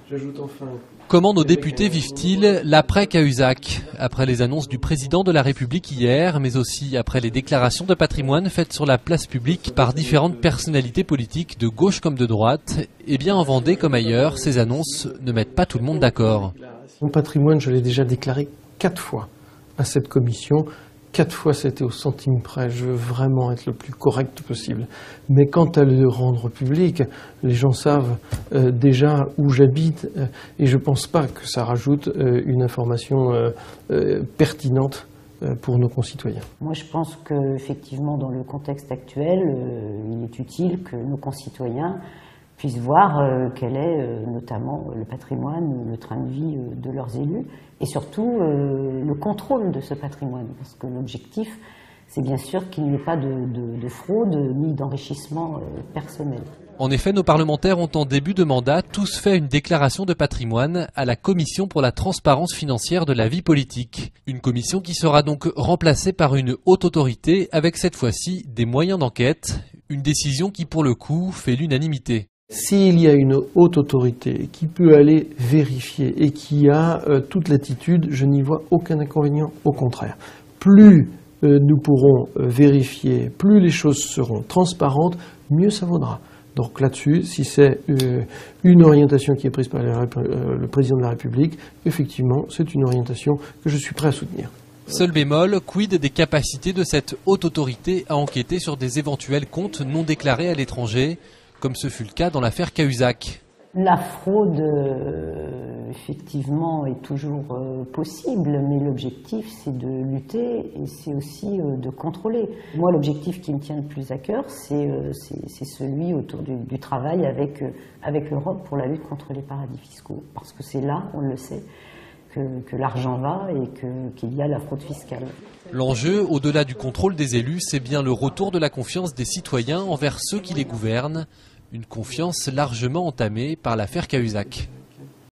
J'ajoute enfin... Comment nos députés vivent-ils l'après Cahuzac? Après les annonces du président de la République hier, mais aussi après les déclarations de patrimoine faites sur la place publique par différentes personnalités politiques de gauche comme de droite, eh bien en Vendée comme ailleurs, ces annonces ne mettent pas tout le monde d'accord. Mon patrimoine, je l'ai déjà déclaré 4 fois à cette commission. 4 fois, c'était au centime près. Je veux vraiment être le plus correct possible. Mais quant à le rendre public, les gens savent déjà où j'habite et je ne pense pas que ça rajoute une information pertinente pour nos concitoyens. Moi, je pense qu'effectivement, dans le contexte actuel, il est utile que nos concitoyens puissent voir quel est notamment le patrimoine ou le train de vie de leurs élus et surtout le contrôle de ce patrimoine. Parce que l'objectif, c'est bien sûr qu'il n'y ait pas de fraude ni d'enrichissement personnel. En effet, nos parlementaires ont en début de mandat tous fait une déclaration de patrimoine à la Commission pour la transparence financière de la vie politique. Une commission qui sera donc remplacée par une haute autorité avec cette fois-ci des moyens d'enquête. Une décision qui pour le coup fait l'unanimité. S'il y a une haute autorité qui peut aller vérifier et qui a toute l'attitude, je n'y vois aucun inconvénient, au contraire. Plus nous pourrons vérifier, plus les choses seront transparentes, mieux ça vaudra. Donc là-dessus, si c'est une orientation qui est prise par le président de la République, effectivement, c'est une orientation que je suis prêt à soutenir. Seul bémol, quid des capacités de cette haute autorité à enquêter sur des éventuels comptes non déclarés à l'étranger, comme ce fut le cas dans l'affaire Cahuzac. La fraude, effectivement, est toujours possible, mais l'objectif, c'est de lutter et c'est aussi de contrôler. Moi, l'objectif qui me tient le plus à cœur, c'est celui autour du travail avec l'Europe pour la lutte contre les paradis fiscaux. Parce que c'est là, on le sait, que l'argent va et qu'il y a la fraude fiscale. L'enjeu, au-delà du contrôle des élus, c'est bien le retour de la confiance des citoyens envers ceux qui les gouvernent. Une confiance largement entamée par l'affaire Cahuzac.